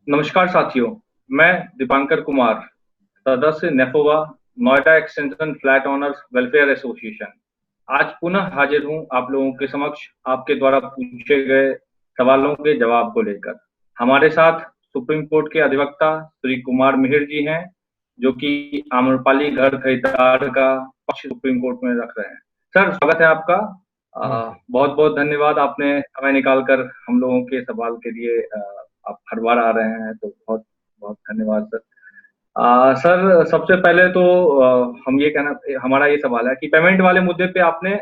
नमस्कार साथियों, मैं दीपांकर कुमार, सदस्य नेफोवा, Noida extension flat owners welfare association. आज पुनः हाजिर हूँ आप लोगों के समक्ष आपके द्वारा पूछे गए सवालों के जवाब को लेकर। हमारे साथ सुप्रीम कोर्ट के अधिवक्ता श्री कुमार मिहिर जी हैं, जो कि आम्रपाली घर खरीदार का पक्ष सुप्रीम कोर्ट में रख रहे हैं। सर, स्वागत है आपका। नमस्ते। बहुत-बहुत धन्यवाद, आपने समय निकाल कर हम लोगों के सवाल के लिए आप हर बार आ रहे हैं, तो बहुत-बहुत धन्यवाद सर। सर, सबसे पहले तो हम ये कहना हमारा ये सवाल है कि पेमेंट वाले मुद्दे पे आपने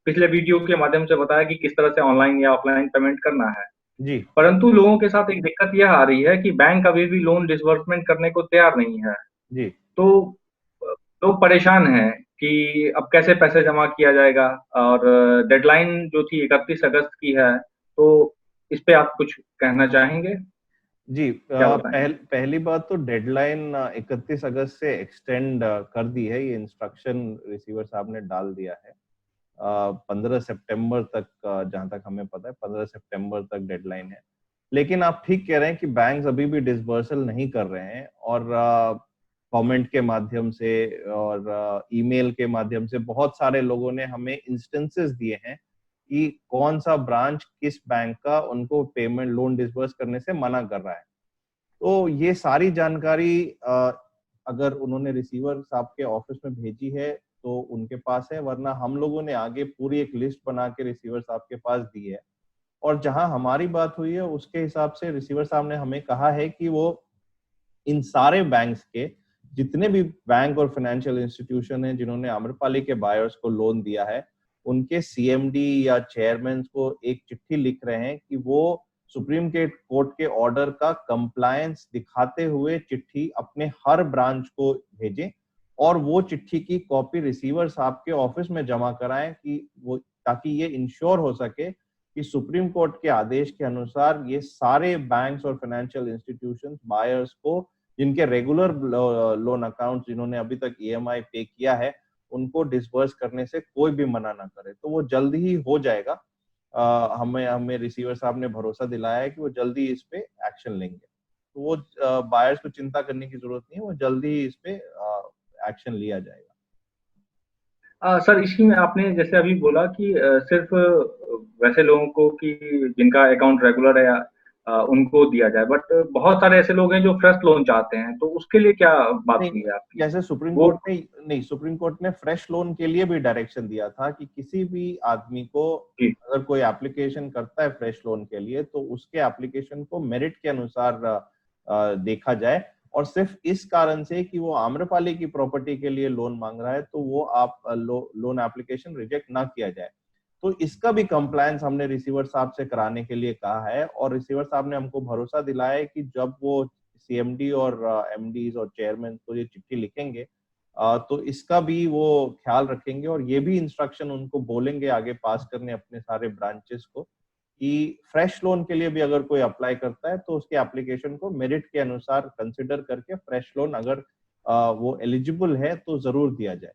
पिछले वीडियो के माध्यम से बताया कि किस तरह से ऑनलाइन या ऑफलाइन पेमेंट करना है। जी, परंतु लोगों के साथ एक दिक्कत यह आ रही है कि बैंक अभी भी लोन डिसबर्समेंट करने को तैयार नहीं है। जी, तो लोग परेशान हैं कि अब कैसे पैसे जमा किया जाएगा, और डेडलाइन जो थी 31 अगस्त की है, तो इस पे आप कुछ कहना चाहेंगे? जी। क्या बताएँगे? पहली बात तो डेडलाइन 31 अगस्त से एक्सटेंड कर दी है, ये इंस्ट्रक्शन रिसीवर साहब ने डाल दिया है। 15 सितंबर तक, जहाँ तक हमें पता है 15 सितंबर तक डेडलाइन है। लेकिन आप ठीक कह रहे हैं कि बैंक्स अभी भी डिसबर्सल नहीं कर रहे हैं और कमेंट के माध्यम से और ईमेल के माध्यम से बहुत सारे लोगों ने हमें इंस्टेंसेस दिए हैं कि कौन सा ब्रांच किस बैंक का उनको पेमेंट लोन डिसबर्स करने से मना कर रहा है। तो ये सारी जानकारी अगर उन्होंने रिसीवर साहब के ऑफिस में भेजी है तो उनके पास है, वरना हम लोगों ने आगे पूरी एक लिस्ट बना के रिसीवर साहब के पास दी है। और जहां हमारी बात हुई है उसके हिसाब से रिसीवर साहब ने हमें कहा है कि वो इन सारे बैंक्स के जितने भी बैंक और फाइनेंशियल इंस्टीट्यूशन हैं जिन्होंने आम्रपाली के बायर्स को लोन दिया है, उनके सीएमडी या चेयरमैन को एक चिट्ठी लिख रहे हैं कि वो सुप्रीम कोर्ट के ऑर्डर का कंप्लायंस दिखाते हुए चिट्ठी अपने हर ब्रांच को भेजें और वो चिट्ठी की कॉपी रिसीवर साहब के ऑफिस में जमा कराएं कि वो, ताकि ये इंश्योर हो सके कि सुप्रीम कोर्ट के आदेश के अनुसार ये सारे बैंक्स और फाइनेंशियल इंस्टीट्यूशंस बायर्स को जिनके रेगुलर लोन अकाउंट जिन्होंने अभी तक ईएमआई पे किया है उनको डिसबर्स करने से कोई भी मना ना करे। तो वो जल्दी ही हो जाएगा। हमें हमें रिसीवर साहब ने भरोसा दिलाया है कि वो जल्दी इस पे एक्शन लेंगे। तो वो बायर्स को चिंता करने की जरूरत नहीं है, वो जल्दी ही इस पे एक्शन लिया जाएगा। सर, इसी में आपने जैसे अभी बोला कि सिर्फ़ वैसे लोगों को कि जिनका अकाउंट रेगुलर है, उनको दिया जाए, बट बहुत सारे ऐसे लोग हैं जो फ्रेश लोन चाहते हैं, तो उसके लिए क्या बात नहीं, हुई है आपकी? जैसे वो सुप्रीम कोर्ट ने फ्रेश लोन के लिए भी डायरेक्शन दिया था कि किसी भी आदमी को जी। अगर कोई एप्लीकेशन करता है फ्रेश लोन के लिए तो उसके एप्लीकेशन को मेरिट के अनुसार देखा जाए, और सिर्फ इस कारण से कि वो आम्रपाली की प्रॉपर्टी के लिए लोन मांग रहा है तो वो लोन एप्लीकेशन रिजेक्ट ना किया जाए। तो इसका भी कंप्लायंस हमने रिसीवर साहब से कराने के लिए कहा है और रिसीवर साहब ने हमको भरोसा दिलाया है कि जब वो सीएमडी और एमडीज और चेयरमैन को ये चिट्ठी लिखेंगे तो इसका भी वो ख्याल रखेंगे और ये भी इंस्ट्रक्शन उनको बोलेंगे आगे पास करने अपने सारे ब्रांचेस को कि फ्रेश लोन के लिए भी अगर कोई अप्लाई करता है तो उसके एप्लीकेशन को मेरिट के अनुसार कंसिडर करके फ्रेश लोन अगर वो एलिजिबल है तो जरूर दिया जाए।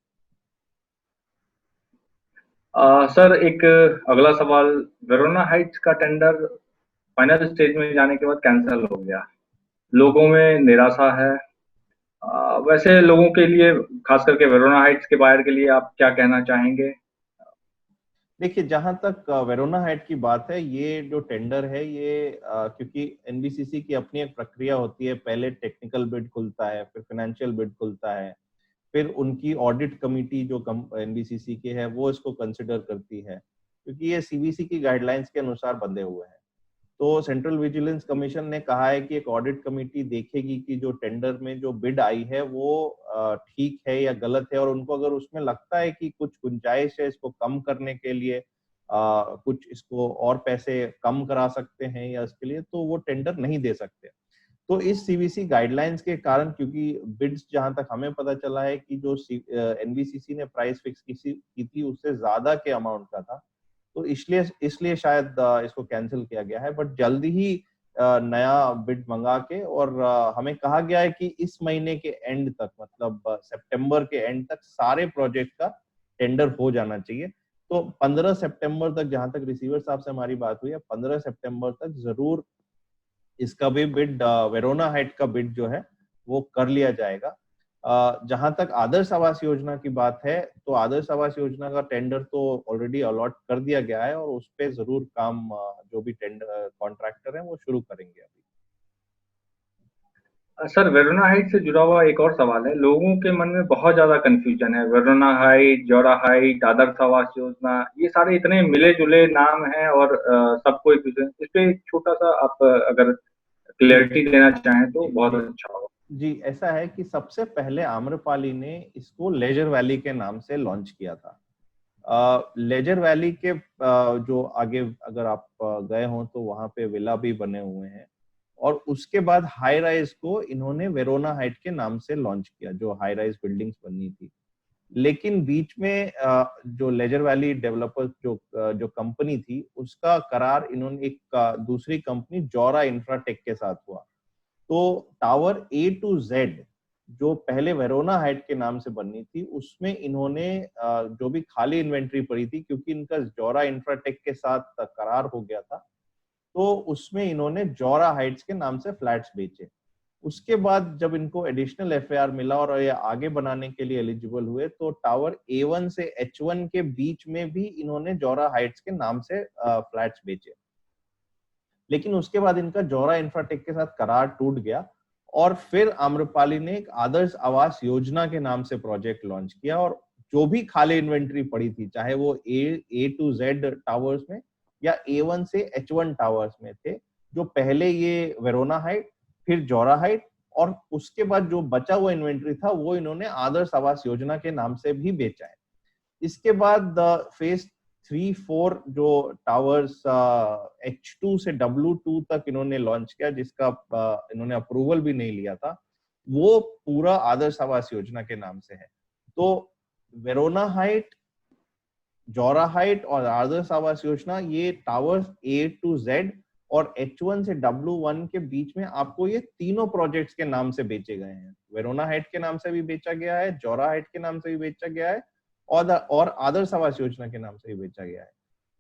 सर, एक अगला सवाल, वेरोना हाइट्स का टेंडर फाइनल स्टेज में जाने के बाद कैंसल हो गया। लोगों में निराशा है। वैसे लोगों के लिए, खास करके वेरोना हाइट्स के बायर के लिए आप क्या कहना चाहेंगे? देखिए, जहां तक वेरोना हाइट की बात है, ये जो टेंडर है ये क्योंकि एनबीसीसी की अपनी एक प्रक्रिया होती है, पहले टेक्निकल बिड खुलता है, फिर फाइनेंशियल बिड खुलता है, फिर उनकी ऑडिट कमिटी जो एनबीसीसी की है वो इसको कंसिडर करती है, क्योंकि ये सीबीसी की गाइडलाइंस के अनुसार बंधे हुए हैं। तो सेंट्रल विजिलेंस कमीशन ने कहा है कि एक ऑडिट कमेटी देखेगी कि जो टेंडर में जो बिड आई है वो ठीक है या गलत है, और उनको अगर उसमें लगता है कि कुछ गुंजाइश है इसको कम करने के लिए, कुछ इसको और पैसे कम करा सकते हैं या इसके लिए, तो वो टेंडर नहीं दे सकते। तो इस सीबीसी गाइडलाइंस के कारण, क्योंकि बिड्स जहां तक हमें पता चला है कि जो एनबीसीसी ने प्राइस फिक्स की थी उससे ज्यादा के अमाउंट का था, तो इसलिए इसलिए शायद इसको कैंसिल किया गया है। बट जल्दी ही नया बिड मंगा के, और हमें कहा गया है कि इस महीने के एंड तक, मतलब सितंबर के एंड तक सारे प्रोजेक्ट का टेंडर हो जाना चाहिए। तो 15 सितंबर तक, जहां तक रिसीवर साहब से हमारी बात हुई है, 15 सितंबर तक जरूर इसका भी बिड, वेरोना हाइट का बिड जो है वो कर लिया जाएगा। जहां तक आदर्श आवास योजना की बात है, तो आदर्श आवास योजना का टेंडर तो ऑलरेडी अलॉट कर दिया गया है और उस पे जरूर काम जो भी टेंडर कॉन्ट्रैक्टर है वो शुरू करेंगे अभी। सर, वेरोना हाइट से जुड़ा हुआ एक और सवाल है। लोगों के मन में बहुत ज्यादा कंफ्यूजन है। वेरोना हाइट, जौरा हाइट, आदर्श आवास योजना, ये सारे इतने मिले जुले नाम हैं और सबको एक दूसरे, इस पे एक छोटा सा आप अगर क्लियरिटी देना चाहें तो बहुत जी अच्छा होगा। जी, ऐसा है कि सबसे पहले आम्रपाली ने इसको लेजर वैली के नाम से लॉन्च किया था। लेजर वैली के जो आगे अगर आप गए हो तो वहां पे विला भी बने हुए हैं, और उसके बाद हाई राइज को इन्होंने वेरोना हाइट के नाम से लॉन्च किया, जो हाई राइज बिल्डिंग्स बननी थी। लेकिन बीच में जो लेजर वैली डेवलपर्स जो कंपनी थी, उसका करार इन्होंने एक दूसरी कंपनी जौरा इंफ्राटेक के साथ हुआ। तो टावर A to Z जो पहले वेरोना हाइट के नाम से बननी थी, उसमें इन्होंने जो भी खाली इन्वेंट्री पड़ी थी, क्योंकि इनका जौरा इंफ्राटेक के साथ करार हो गया था, तो उसमें इन्होंने जौरा हाइट्स के नाम से फ्लैट्स बेचे। उसके बाद जब इनको एडिशनल FAR मिला और ये आगे बनाने के लिए एलिजिबल हुए, तो टावर A1 से H1 के बीच में भी इन्होंने जौरा हाइट्स के नाम से फ्लैट्स बेचे। लेकिन उसके बाद इनका जौरा इंफ्राटेक के साथ करार टूट गया और फिर आम्रपाली ने एक आदर्श आवास योजना के नाम से प्रोजेक्ट लॉन्च किया, और जो भी खाली इन्वेंट्री पड़ी थी, चाहे वो A to Z टावर्स में या A1 से H1 टावर्स में थे, जो पहले ये वेरोना हाइट, फिर जौरा हाइट, और उसके बाद जो बचा हुआ इन्वेंट्री था वो इन्होंने आदर्श आवास योजना के नाम से भी बेचा है। इसके बाद फेज 3-4 जो टावर्स H2 से W2 तक इन्होंने लॉन्च किया, जिसका इन्होंने अप्रूवल भी नहीं लिया था, वो पूरा आदर्श आवास योजना के नाम से है। तो वेरोना हाइट, जौरा हाइट और आदर्श आवास योजना, ये टावर्स A to Z और H1 से W1 के बीच में आपको ये तीनों प्रोजेक्ट्स के नाम से बेचे गए हैं। वेरोना हाइट के नाम से भी बेचा गया है, जौरा हाइट के नाम से भी बेचा गया है, और आदर्श आवास योजना के नाम से भी बेचा गया है।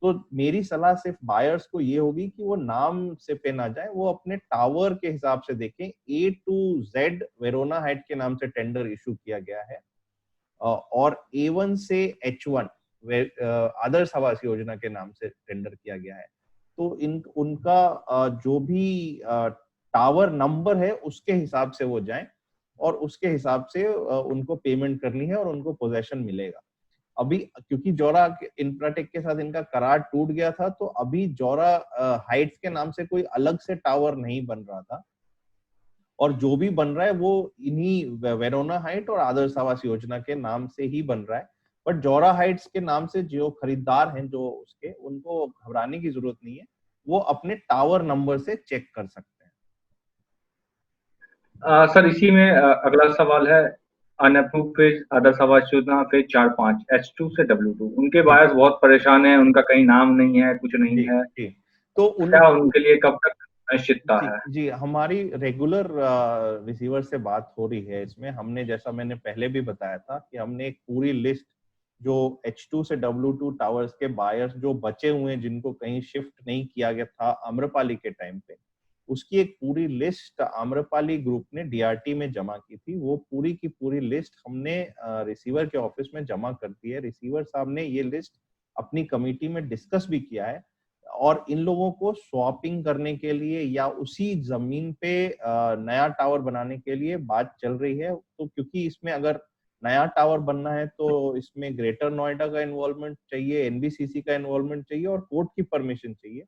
तो मेरी सलाह सिर्फ बायर्स को ये होगी कि वो नाम से पे ना जाए, वो अपने टावर के हिसाब से देखें। A to Z Verona height के नाम से टेंडर इशू किया गया है, और A1 से H1 आदर्श आवास योजना के नाम से टेंडर किया गया है। तो उनका जो भी टावर नंबर है उसके हिसाब से वो जाएं, और उसके हिसाब से उनको पेमेंट करनी है और उनको पोजेशन मिलेगा। अभी क्योंकि जौरा इंफ्राटेक के साथ इनका करार टूट गया था, तो अभी जौरा हाइट्स के नाम से कोई अलग से टावर नहीं बन रहा था, और जो भी बन रहा है वो इन्हीं वेरोना हाइट और आदर्श आवास योजना के नाम से ही बन रहा है। बट जौरा हाइट्स के नाम से जो खरीदार हैं, जो उसके, उनको घबराने की जरूरत नहीं है, वो अपने टावर नंबर से चेक कर सकते हैं। सर, इसी में अगला सवाल है। अनअप्रूव फेज आदर्श आवास योजना फेज 4-5 H2 से W2, उनके जी बायर्स बहुत परेशान हैं, उनका कहीं नाम नहीं है, कुछ नहीं जी है। जी। तो क्या उनके लिए कब तक निश्चितता जी है? जी, हमारी रेगुलर रिसीवर से बात हो रही है इसमें। हमने, जैसा मैंने पहले भी बताया था, कि हमने एक पूरी लिस्ट जो H2 से W2 टावर्स के बायर्स जो बचे हुए हैं, जिनको कहीं शिफ्ट नहीं किया गया था आम्रपाली के टाइम पे, उसकी एक पूरी लिस्ट आम्रपाली ग्रुप ने DRT में जमा की थी। वो पूरी की पूरी लिस्ट हमने रिसीवर के ऑफिस में जमा कर दी है। रिसीवर साहब ने ये लिस्ट अपनी कमेटी में डिस्कस भी किया है, और इन लोगों को स्वैपिंग करने के लिए या उसी जमीन पे नया टावर बनाने के लिए बात चल रही है। तो क्योंकि इसमें अगर नया टावर बनना है तो इसमें ग्रेटर नोएडा का इन्वॉल्वमेंट चाहिए, NBCC का इन्वॉल्वमेंट चाहिए, और कोर्ट की परमिशन चाहिए।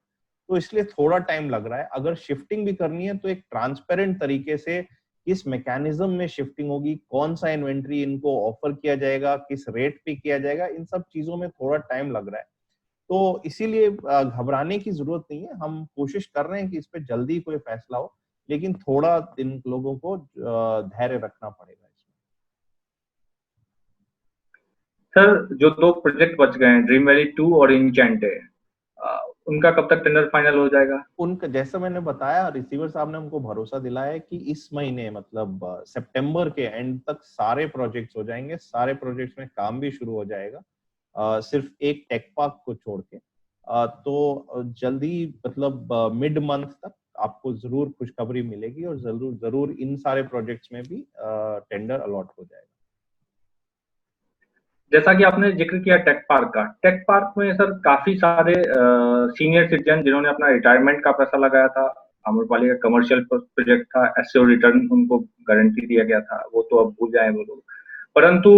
तो इसलिए थोड़ा टाइम लग रहा है। अगर शिफ्टिंग भी करनी है तो एक ट्रांसपेरेंट तरीके से किस मैकेनिज्म में शिफ्टिंग होगी, कौन सा इन्वेंट्री इनको ऑफर किया जाएगा, किस रेट पे किया जाएगा, इन सब चीजों में थोड़ा टाइम लग रहा है। तो इसीलिए घबराने की जरूरत नहीं है। हम कोशिश कर रहे हैं कि इस पे जल्दी कोई फैसला हो, लेकिन थोड़ा इन लोगों को धैर्य रखना पड़ेगा इसमें। सर, जो 2 प्रोजेक्ट बच गए हैं, ड्रीम वैली 2 और इंचेंटे, उनका कब तक टेंडर फाइनल हो जाएगा? उनका, जैसा मैंने बताया, रिसीवर साहब ने हमको भरोसा दिलाया है कि इस महीने, मतलब सितंबर के एंड तक सारे प्रोजेक्ट्स हो जाएंगे। सारे प्रोजेक्ट्स में काम भी शुरू हो जाएगा, सिर्फ एक टेक पार्क को छोड़ के। तो जल्दी, मतलब मिड मंथ तक आपको जरूर खुशखबरी मिलेगी और जरूर जरूर इन सारे प्रोजेक्ट्स में भी टेंडर अलॉट हो जाएगा। जैसा कि आपने जिक्र किया टेक पार्क में सर काफी सारे सीनियर सिटीजन जिन्होंने अपना रिटायरमेंट का पैसा लगाया था, आम्रपाली का कमर्शियल प्रोजेक्ट था, एसओ रिटर्न उनको गारंटी दिया गया था, वो तो अब भूल जाए वो लोग। परंतु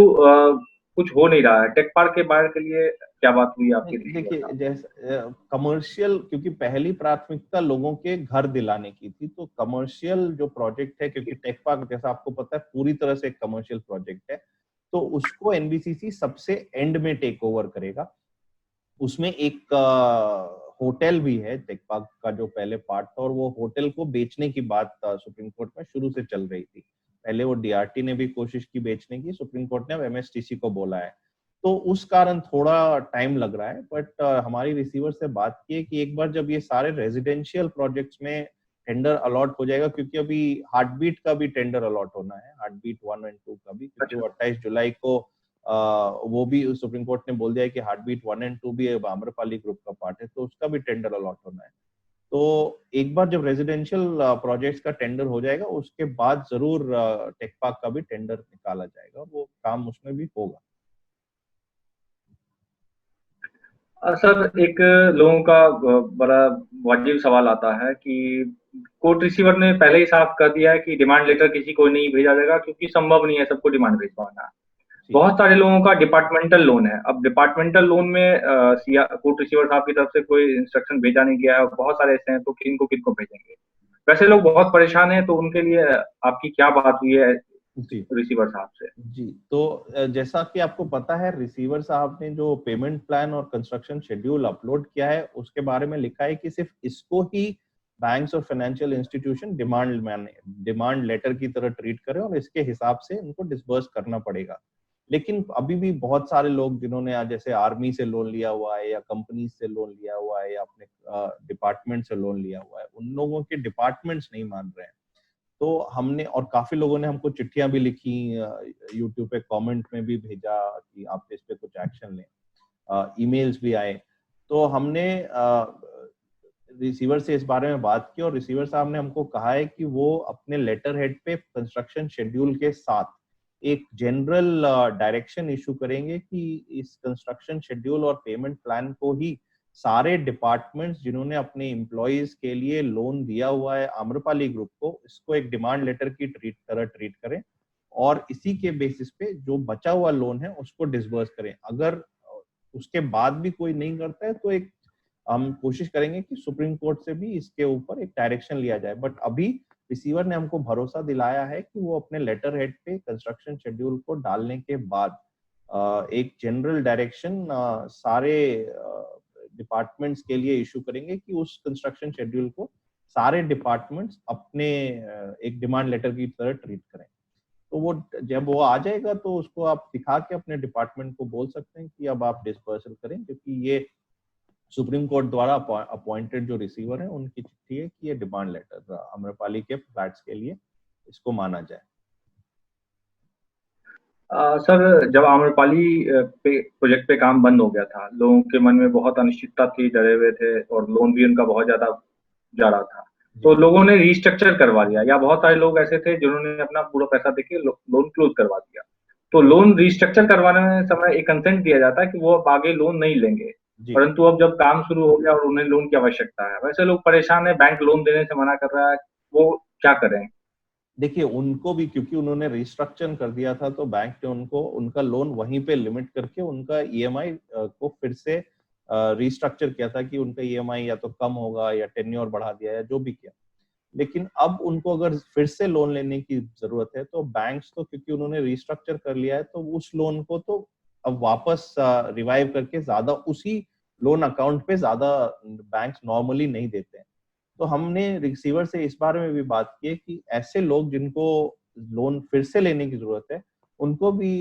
कुछ हो नहीं रहा है। टेक पार्क के बाहर के लिए क्या बात हुई आपकी? देखिए, जैसे कमर्शियल, क्योंकि पहली प्राथमिकता लोगों के घर दिलाने की थी, तो कमर्शियल जो प्रोजेक्ट है, क्योंकि टेक पार्क जैसा आपको पता है पूरी तरह से एक कमर्शियल प्रोजेक्ट है, तो उसको एनबीसीसी सबसे एंड में टेक ओवर करेगा। उसमें एक होटल भी है टेक पार्क का जो पहले पार्ट था, और वो होटल को बेचने की बात सुप्रीम कोर्ट में शुरू से चल रही थी। पहले वो डीआरटी ने भी कोशिश की बेचने की, सुप्रीम कोर्ट ने अब एमएसटीसी को बोला है, तो उस कारण थोड़ा टाइम लग रहा है। बट हमारी रिसीवर से बात की है कि एक बार जब ये सारे रेजिडेंशियल प्रोजेक्ट्स में टेंडर अलॉट हो जाएगा, क्योंकि अभी हार्ट बीट का भी टेंडर अलॉट होना है, हार्ट बीट 1 और 2 का भी, क्योंकि वो 28 जुलाई को वो भी सुप्रीम कोर्ट ने बोल दिया है कि हार्ट बीट 1 और 2 भी आम्रपाली ग्रुप का पार्ट है, तो उसका भी टेंडर अलॉट होना है। तो एक बार जब रेजिडेंशियल प्रोजेक्ट्स का टेंडर हो जाएगा, उसके बाद जरूर टेक पार्क का भी टेंडर निकाला जाएगा, वो काम उसमें भी होगा। सर, एक लोगों का बड़ा वाजिब सवाल आता है कि कोर्ट रिसीवर ने पहले ही साफ कर दिया है कि डिमांड लेटर किसी को नहीं भेजा जाएगा, क्योंकि संभव नहीं है सबको डिमांड भेजवाना। बहुत सारे लोगों का डिपार्टमेंटल लोन है। अब डिपार्टमेंटल लोन में कोर्ट रिसीवर साहब की तरफ से कोई इंस्ट्रक्शन भेजा नहीं गया है, बहुत सारे ऐसे हैं, तो किनको भेजेंगे? वैसे लोग बहुत परेशान हैं, तो उनके लिए आपकी क्या बात हुई है रिसीवर साहब से? जी, तो जैसा कि आपको पता है, रिसीवर साहब ने जो पेमेंट प्लान और कंस्ट्रक्शन शेड्यूल अपलोड किया है, उसके बारे में लिखा है कि सिर्फ इसको ही बैंक्स और फाइनेंशियल इंस्टीट्यूशन डिमांड लेटर की तरह ट्रीट करें और इसके हिसाब से उनको डिसबर्स करना पड़ेगा। लेकिन अभी भी बहुत सारे लोग जिन्होंने आज जैसे आर्मी से लोन लिया हुआ है, या कंपनी से लोन लिया हुआ है, या अपने डिपार्टमेंट से लोन लिया हुआ है, उन लोगों के डिपार्टमेंट्स नहीं मान रहे हैं। तो हमने, और काफी लोगों ने हमको चिट्ठियां भी लिखी, यूट्यूब पे कमेंट में भी भेजा कि आप इस पे कुछ एक्शन लें, ईमेल्स भी आए। तो हमने रिसीवर से इस बारे में बात की, और रिसीवर साहब ने हमको कहा है कि वो अपने लेटर हेड पे कंस्ट्रक्शन शेड्यूल के साथ एक जनरल डायरेक्शन इशू करेंगे कि इस कंस्ट्रक्शन शेड्यूल और पेमेंट प्लान को ही सारे डिपार्टमेंट्स जिन्होंने अपने एम्प्लॉइज के लिए लोन दिया हुआ है आम्रपाली ग्रुप को, इसको एक डिमांड लेटर की तरह ट्रीट करें, और इसी के बेसिस पे जो बचा हुआ लोन है उसको डिसबर्स करें। अगर उसके बाद भी कोई नहीं करता है, तो एक हम कोशिश करेंगे कि सुप्रीम कोर्ट से भी इसके ऊपर एक डायरेक्शन लिया जाए। बट अभी रिसीवर ने हमको भरोसा दिलाया है कि वो अपने लेटर हेड पे कंस्ट्रक्शन शेड्यूल को डालने के बाद एक जनरल डायरेक्शन सारे डिपार्टमेंट्स के लिए इशू करेंगे कि उस कंस्ट्रक्शन शेड्यूल को सारे डिपार्टमेंट्स अपने एक डिमांड लेटर की तरह ट्रीट करें। तो वो जब वो आ जाएगा, तो उसको आप दिखा के अपने डिपार्टमेंट को बोल सकते हैं कि अब आप डिस्पर्सल करें, क्योंकि ये सुप्रीम कोर्ट द्वारा अपॉइंटेड जो रिसीवर है उनकी चिट्ठी है कि ये डिमांड लेटर आम्रपाली के फ्लैट्स के लिए इसको माना जाए। सर, जब आम्रपाली पे प्रोजेक्ट पे काम बंद हो गया था, लोगों के मन में बहुत अनिश्चितता थी, डरे हुए थे, और लोन भी उनका बहुत ज्यादा जा रहा था। तो लोगों ने रिस्ट्रक्चर करवा लिया, या बहुत सारे लोग ऐसे थे जिन्होंने अपना पूरा पैसा देके लोन क्लोज करवा दिया। तो लोन रिस्ट्रक्चर करवाने में समय एक कंसेंट दिया जाता है कि वो अब आगे लोन नहीं लेंगे, परंतु अब जब काम शुरू हो गया और उन्हें लोन की आवश्यकता है, वैसे लोग परेशान है, बैंक लोन देने से मना कर रहा है, वो क्या करें? देखिए, उनको भी क्योंकि उन्होंने रिस्ट्रक्चर कर दिया था, तो बैंक ने उनको उनका लोन वहीं पे लिमिट करके उनका ईएमआई को फिर से रिस्ट्रक्चर किया था कि उनका ईएमआई या तो कम होगा या टेन्योर बढ़ा दिया या जो भी किया। लेकिन अब उनको अगर फिर से लोन लेने की जरूरत है, तो बैंक्स तो क्योंकि उन्होंने रिस्ट्रक्चर कर लिया है, तो उस लोन को तो अब वापस रिवाइव करके ज्यादा उसी लोन अकाउंट पे ज्यादा बैंक्स नॉर्मली नहीं देते हैं। तो हमने रिसीवर से इस बारे में भी बात की है कि ऐसे लोग जिनको लोन फिर से लेने की जरूरत है, उनको भी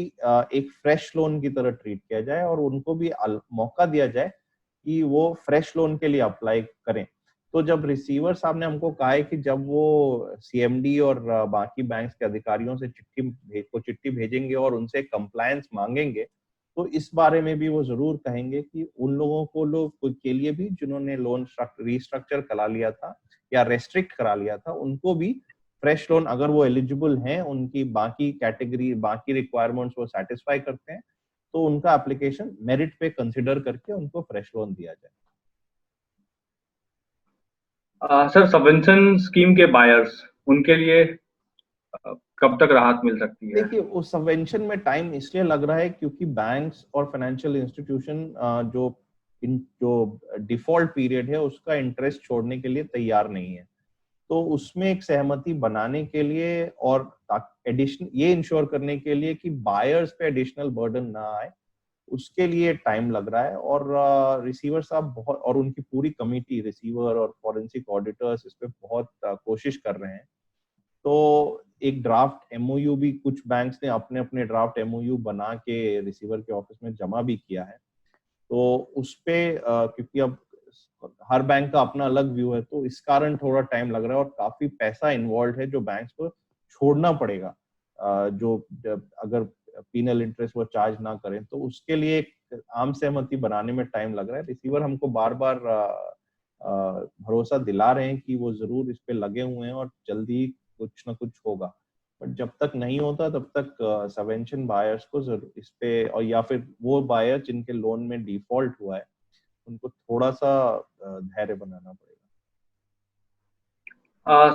एक फ्रेश लोन की तरह ट्रीट किया जाए, और उनको भी मौका दिया जाए कि वो फ्रेश लोन के लिए अप्लाई करें। तो जब रिसीवर साहब ने हमको कहा है कि जब वो सीएमडी और बाकी बैंक्स के अधिकारियों से चिट्ठी भेजेंगे और उनसे कंप्लायंस मांगेंगे, तो इस बारे में भी वो जरूर कहेंगे कि उन लोगों के लिए भी जिन्होंने लोन रिस्ट्रक्चर करा लिया था या रेस्ट्रिक्ट करा लिया था, उनको भी फ्रेश लोन, अगर वो एलिजिबल हैं, उनकी बाकी कैटेगरी, बाकी रिक्वायरमेंट्स वो सेटिस्फाई करते हैं, तो उनका एप्लीकेशन मेरिट पे कंसिडर करके उनको फ्रेश लोन दिया जाए। सर, सबवेंशन स्कीम के बायर्स, उनके लिए कब तक राहत मिल सकती है? देखिए, उस सबवेंशन में टाइम इसलिए लग रहा है क्योंकि बैंक्स और फाइनेंशियल इंस्टीट्यूशन जो डिफॉल्ट पीरियड है उसका इंटरेस्ट छोड़ने के लिए तैयार नहीं है। तो उसमें एक सहमति बनाने के लिए और एडिशनल ये इंश्योर करने के लिए कि बायर्स पे एडिशनल बर्डन ना आए, उसके लिए टाइम लग रहा है। और रिसीवर साहब बहुत, और उनकी पूरी कमिटी, रिसीवर और फॉरेंसिक ऑडिटर्स, इस पे बहुत कोशिश कर रहे हैं। तो एक ड्राफ्ट एमओयू भी कुछ बैंक्स ने अपने अपने ड्राफ्ट एमओयू बना के रिसीवर के ऑफिस में जमा भी किया है। तो उस पे क्योंकि अब हर बैंक का अपना अलग व्यू है, तो इस कारण थोड़ा टाइम लग रहा है और काफी पैसा इन्वॉल्व है जो बैंक्स को छोड़ना पड़ेगा, जो अगर पीनल इंटरेस्ट वो चार्ज ना करें, तो उसके लिए एक आम सहमति बनाने में टाइम लग रहा है। रिसीवर हमको बार बार भरोसा दिला रहे हैं कि वो जरूर इस पे लगे हुए हैं और जल्दी कुछ ना कुछ होगा। बट जब तक नहीं होता तब तक सबवेंशन बायर्स को जरूर इस पे, और या फिर वो बायर जिनके लोन में डिफॉल्ट हुआ है, उनको थोड़ा सा धैर्य बनाना पड़ेगा।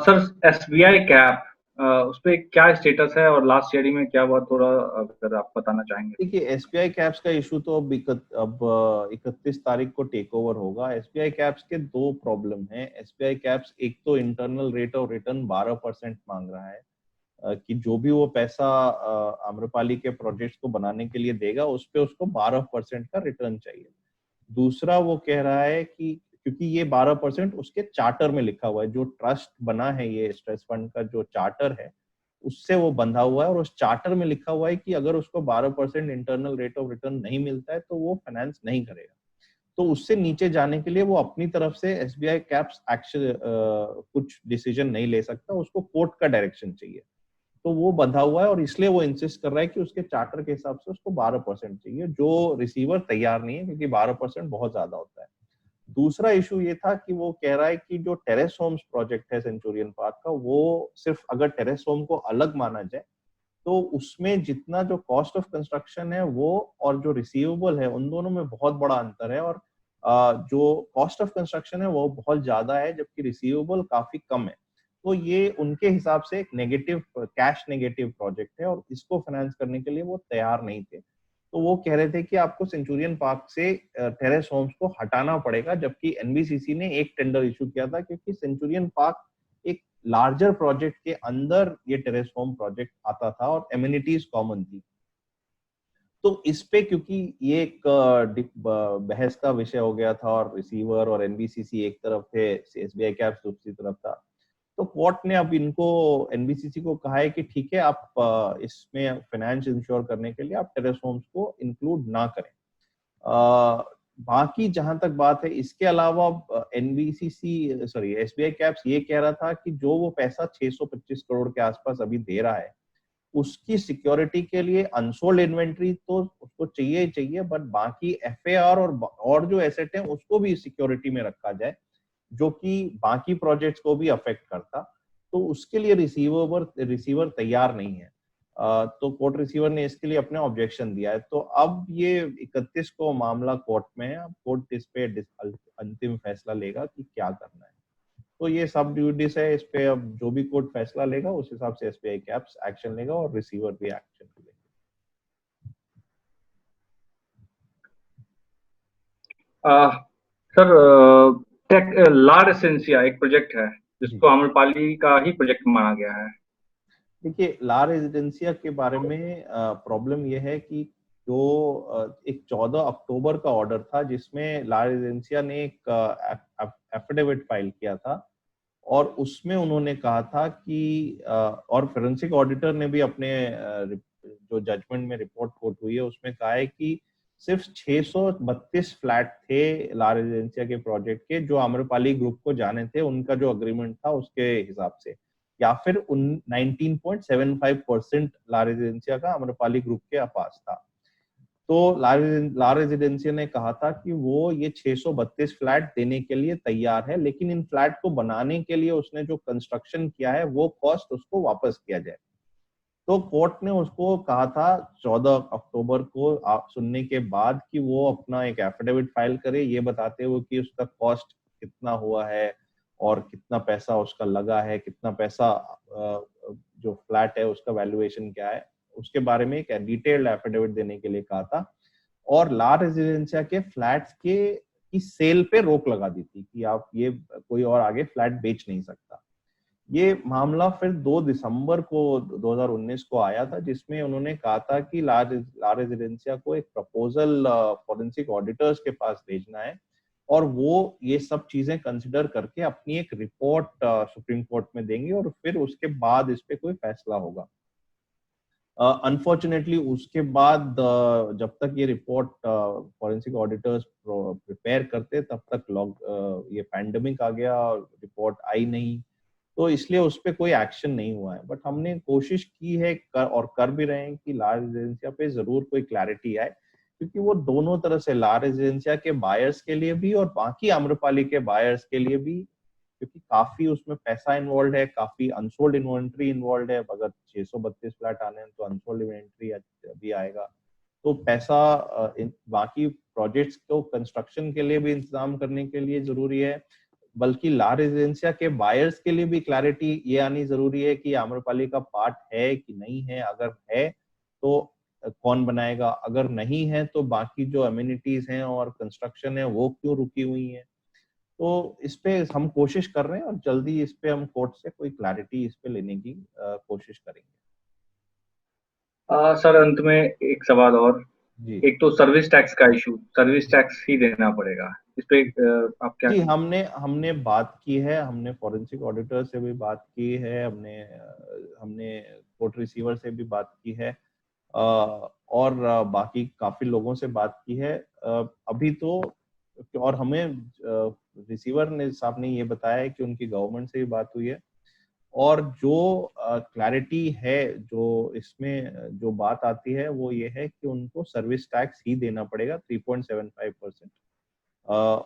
सर, एसबीआई कैप, उस पे क्या स्टेटस है और लास्ट ईयर में क्या हुआ, थोड़ा अगर आप बताना चाहेंगे? देखिए, एसबीआई कैप्स का इशू तो अब 31 तारीख को टेक ओवर होगा। एसबीआई कैप्स के दो प्रॉब्लम हैं। एसबीआई कैप्स एक तो इंटरनल रेट ऑफ रिटर्न 12% मांग रहा है, कि जो भी वो पैसा आम्रपाली के प्रोजेक्ट्स को बनाने के लिए देगा, उस पे उसको 12% का रिटर्न चाहिए। दूसरा वो कह रहा है कि क्योंकि ये 12% उसके चार्टर में लिखा हुआ है, जो ट्रस्ट बना है ये स्ट्रेस फंड का जो चार्टर है, उससे वो बंधा हुआ है, और उस चार्टर में लिखा हुआ है कि अगर उसको 12% इंटरनल रेट ऑफ रिटर्न नहीं मिलता है तो वो फाइनेंस नहीं करेगा। तो उससे नीचे जाने के लिए वो अपनी तरफ से एसबीआई कैप्स एक्शन कुछ डिसीजन नहीं ले सकता, उसको कोर्ट का डायरेक्शन चाहिए। तो वो बंधा हुआ है और इसलिए वो इंसिस्ट कर रहा है कि उसके चार्टर के हिसाब से उसको 12% चाहिए, जो रिसीवर तैयार नहीं है क्योंकि 12% बहुत ज्यादा होता है। दूसरा इशू ये था कि वो कह रहा है कि जो टेरेस होम्स प्रोजेक्ट है सेंचुरियन पार्क का, वो सिर्फ अगर टेरेस होम को अलग माना जाए तो उसमें जितना जो कॉस्ट ऑफ कंस्ट्रक्शन है वो और जो रिसीवेबल है, उन दोनों में बहुत बड़ा अंतर है। और जो कॉस्ट ऑफ कंस्ट्रक्शन है वो बहुत ज्यादा है जबकि रिसीवेबल काफी कम है। तो ये उनके हिसाब से एक नेगेटिव, कैश नेगेटिव प्रोजेक्ट है और इसको फाइनेंस करने के लिए वो तैयार नहीं थे। तो वो कह रहे थे कि आपको सेंचुरियन पार्क से टेरेस होम्स को हटाना पड़ेगा, जबकि एनबीसीसी ने एक टेंडर इशू किया था क्योंकि सेंचुरियन पार्क एक लार्जर प्रोजेक्ट के अंदर ये टेरेस होम प्रोजेक्ट आता था और एमिनिटीज कॉमन थी। तो इस पे क्योंकि ये एक बहस का विषय हो गया था और रिसीवर और एनबीसीसी एक तरफ थे, एसबीआई कैप्स दूसरी तरफ था, तो कोर्ट ने अब इनको, एनबीसीसी को कहा है कि ठीक है, आप इसमें फाइनेंस इंश्योर करने के लिए आप टेरेस होम्स को इंक्लूड ना करें। बाकी जहां तक बात है, इसके अलावा एनबीसीसी सॉरी एसबीआई कैप्स ये कह रहा था कि जो वो पैसा 625 करोड़ के आसपास अभी दे रहा है, उसकी सिक्योरिटी के लिए अनसोल्ड इन्वेंट्री तो उसको चाहिए ही चाहिए, बट बाकी एफएआर और जो एसेट है उसको भी सिक्योरिटी में रखा जाए, जो कि बाकी प्रोजेक्ट्स को भी अफेक्ट करता। तो उसके लिए रिसीवर तैयार नहीं है। तो कोर्ट रिसीवर ने इसके लिए अपने ऑब्जेक्शन दिया है। तो अब ये 31 को मामला कोर्ट में है। अब कोर्ट इस पे अंतिम फैसला लेगा कि क्या करना है। तो ये सब ड्यूटीज है, इस पे अब जो भी कोर्ट फैसला लेगा उस हिसाब से एसबीआई कैप्स एक्शन लेगा और रिसीवर भी एक्शन लेगा। सर, टेक लार एसेंसिया एक प्रोजेक्ट है जी, जिसको आम्रपाली का ही प्रोजेक्ट माना गया है। देखिए, ला रेजिडेंसिया के बारे में प्रॉब्लम यह है कि जो एक 14 अक्टूबर का ऑर्डर था जिसमें ला रेजिडेंसिया ने एक एफिडेविट फाइल किया था, और उसमें उन्होंने कहा था कि और फोरेंसिक ऑडिटर ने भी अपने जो जजमेंट में रिपोर्ट कोट हुई है उसमें कहा है कि सिर्फ 632 फ्लैट थे ला रेजिडेंसिया के प्रोजेक्ट के जो आम्रपाली ग्रुप को जाने थे, उनका जो अग्रीमेंट था उसके हिसाब से, या फिर उन 19.75% ला रेजिडेंसिया का आम्रपाली ग्रुप के पास था। तो ला रेजिडेंसिया ने कहा था कि वो ये 632 फ्लैट देने के लिए तैयार है, लेकिन इन फ्लैट को बनाने के लिए उसने जो कंस्ट्रक्शन किया है वो कॉस्ट उसको वापस किया जाए। तो कोर्ट ने उसको कहा था 14 अक्टूबर को सुनने के बाद कि वो अपना एक एफिडेविट फाइल करे, ये बताते हुए कि उसका कॉस्ट कितना हुआ है और कितना पैसा उसका लगा है, कितना पैसा जो फ्लैट है उसका वैल्यूएशन क्या है, उसके बारे में एक डिटेल्ड एफिडेविट देने के लिए कहा था। और ला रेजिडेंसिया के फ्लैट्स के की सेल पे रोक लगा दी थी कि आप ये कोई और आगे फ्लैट बेच नहीं सकता। ये मामला फिर 2 दिसंबर को 2019 को आया था, जिसमें उन्होंने कहा था कि ला रेजिडेंसिया को एक प्रपोजल फॉरेंसिक ऑडिटर्स के पास भेजना है और वो ये सब चीजें कंसिडर करके अपनी एक रिपोर्ट सुप्रीम कोर्ट में देंगे और फिर उसके बाद इस पे कोई फैसला होगा। अनफॉर्चुनेटली उसके बाद जब तक ये रिपोर्ट फॉरेंसिक ऑडिटर्स प्रिपेयर करते तब तक ये पैंडेमिक आ गया और रिपोर्ट आई नहीं, तो इसलिए उस पर कोई एक्शन नहीं हुआ है। बट हमने कोशिश की है और कर भी रहे हैं कि ला रेजिडेंसिया पे जरूर कोई क्लैरिटी आए, क्योंकि वो दोनों तरह से ला रेजिडेंसिया के बायर्स के लिए भी और बाकी आम्रपाली के बायर्स के लिए भी, क्योंकि काफी उसमें पैसा इन्वॉल्व है, काफी अनसोल्ड इन्वेंट्री इन्वॉल्व है। अगर 632 फ्लैट आने हैं तो अनसोल्ड इन्वेंट्री भी आएगा, तो पैसा बाकी प्रोजेक्ट्स को कंस्ट्रक्शन के लिए भी इंतजाम करने के लिए जरूरी है। बल्कि ला रेजिडेंसिया के बायर्स के लिए भी क्लैरिटी ये आनी जरूरी है कि आम्रपाली का पार्ट है कि नहीं है, अगर है तो कौन बनाएगा, अगर नहीं है तो बाकी जो अम्यूनिटीज हैं और कंस्ट्रक्शन है वो क्यों रुकी हुई है। तो इस पे हम कोशिश कर रहे हैं और जल्दी इस पे हम कोर्ट से कोई क्लैरिटी इस पे लेने की कोशिश करेंगे। सर अंत में एक सवाल और। जी एक तो सर्विस टैक्स का इशू, सर्विस टैक्स ही देना पड़ेगा इस पे, आप क्या जी, कहेंगे? हमने बात की है, हमने फॉरेंसिक ऑडिटर से भी बात की है, हमने कोर्ट रिसीवर से भी बात की है और बाकी काफी लोगों से बात की है अभी तो। और हमें रिसीवर ने साहब ने ये बताया है कि उनकी गवर्नमेंट से भी बात हुई है और जो क्लैरिटी है, जो इसमें जो बात आती है वो ये है कि उनको सर्विस टैक्स ही देना पड़ेगा 3.75%।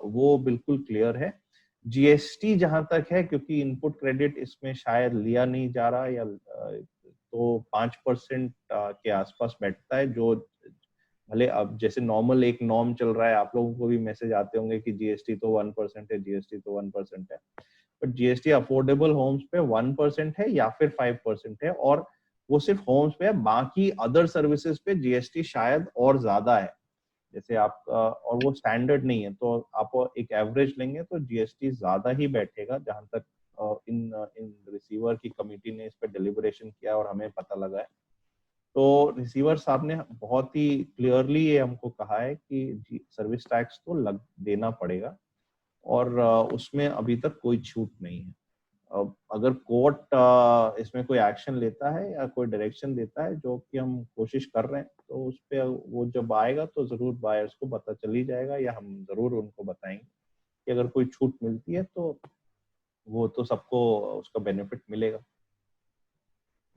वो बिल्कुल क्लियर है। जीएसटी जहां तक है, क्योंकि इनपुट क्रेडिट इसमें शायद लिया नहीं जा रहा या तो 5% के आसपास बैठता है, जो भले अब जैसे नॉर्मल एक नॉर्म चल रहा है, आप लोगों को भी मैसेज आते होंगे कि जीएसटी तो 1% है, जीएसटी तो 1% है, बट जीएसटी अफोर्डेबल होम्स पे 1% है या फिर 5% है, और वो सिर्फ होम्स पे है। बाकी अदर सर्विसेज पे जीएसटी शायद और ज्यादा है, जैसे आप और वो स्टैंडर्ड नहीं है, तो आप एक एवरेज लेंगे तो जीएसटी ज्यादा ही बैठेगा, जहां तक इन इन रिसीवर की कमिटी ने इस पर डिलिबरेशन किया और हमें पता लगा है। तो रिसीवर साहब ने बहुत ही क्लियरली ये हमको कहा है कि सर्विस टैक्स तो लग देना पड़ेगा और उसमें अभी तक कोई छूट नहीं है। अगर कोर्ट इसमें कोई एक्शन लेता है या कोई डायरेक्शन देता है, जो कि हम कोशिश कर रहे हैं, तो उस पे वो जब आएगा तो जरूर बायर्स को पता चल ही जाएगा, या हम जरूर उनको बताएंगे कि अगर कोई छूट मिलती है तो वो तो सबको उसका बेनिफिट मिलेगा।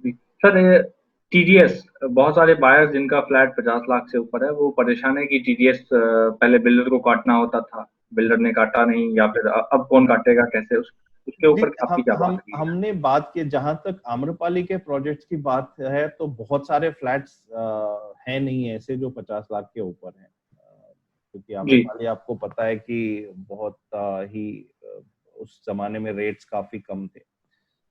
सर टीडीएस, बहुत सारे बायर्स जिनका फ्लैट 50 लाख से ऊपर है वो परेशान है कि टीडीएस पहले बिल्डर को काटना होता था, बिल्डर ने काटा नहीं, या फिर अब कौन काटेगा, कैसे उसके जी, ऊपर आपकी क्या बात है? हमने बात की, जहां तक आम्रपाली के प्रोजेक्ट्स की बात है तो बहुत सारे फ्लैट्स हैं नहीं ऐसे जो 50 लाख के ऊपर हैं, क्योंकि जी आम्रपाली आपको पता है कि बहुत ही उस जमाने में रेट्स काफी कम थे।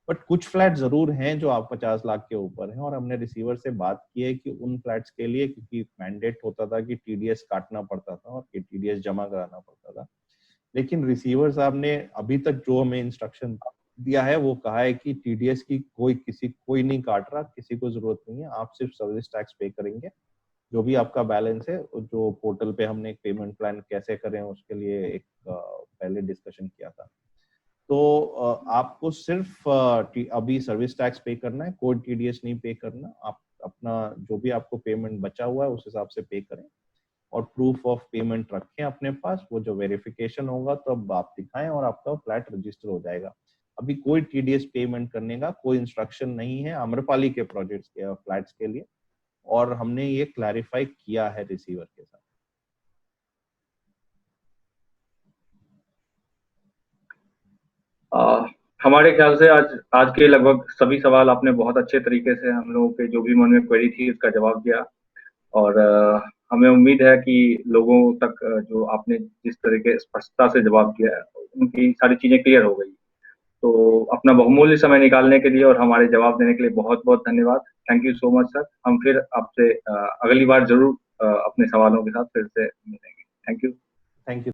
बट कुछ फ्लैट जरूर हैं जो आप 50 लाख के ऊपर हैं, और हमने रिसीवर से बात की है कि उन फ्लैट्स के लिए, क्योंकि मैंडेट होता था कि टीडीएस काटना पड़ता था और कि टीडीएस जमा कराना पड़ता था, लेकिन रिसीवर साहब ने अभी तक जो हमें इंस्ट्रक्शन दिया है वो कहा है कि टीडीएस की कोई नहीं काट रहा, किसी को जरूरत नहीं है, आप सिर्फ सर्विस टैक्स पे करेंगे, जो भी आपका बैलेंस है। जो पोर्टल पे हमने एक पेमेंट प्लान कैसे करें उसके लिए एक पहले डिस्कशन किया था। तो आपको सिर्फ अभी सर्विस टैक्स पे करना है, कोई टीडीएस नहीं पे करना। आप अपना जो भी आपको पेमेंट बचा हुआ है उस हिसाब से पे करें और प्रूफ ऑफ पेमेंट रखें अपने पास। वो जो वेरिफिकेशन होगा तो अब आप दिखाएं और आपका फ्लैट रजिस्टर हो जाएगा। अभी कोई टीडीएस पेमेंट करने का कोई इंस्ट्रक्शन नहीं है आम्रपाली के प्रोजेक्ट्स के फ्लैट्स के लिए। और हमने ये क्लैरिफाई किया है रिसीवर के साथ। हमारे ख्याल से आज के लगभग सभी सवाल आपने बहुत अच्छे तरीके से हम लोगों के जो भी मन में क्वेरी थी उसका जवाब दिया, और हमें उम्मीद है कि लोगों तक जो आपने जिस तरह के स्पष्टता से जवाब दिया है उनकी सारी चीजें क्लियर हो गई। तो अपना बहुमूल्य समय निकालने के लिए और हमारे जवाब देने के लिए बहुत बहुत धन्यवाद। Thank you so much sir. हम फिर आपसे अगली बार जरूर अपने सवालों के साथ फिर से मिलेंगे। Thank you. Thank you.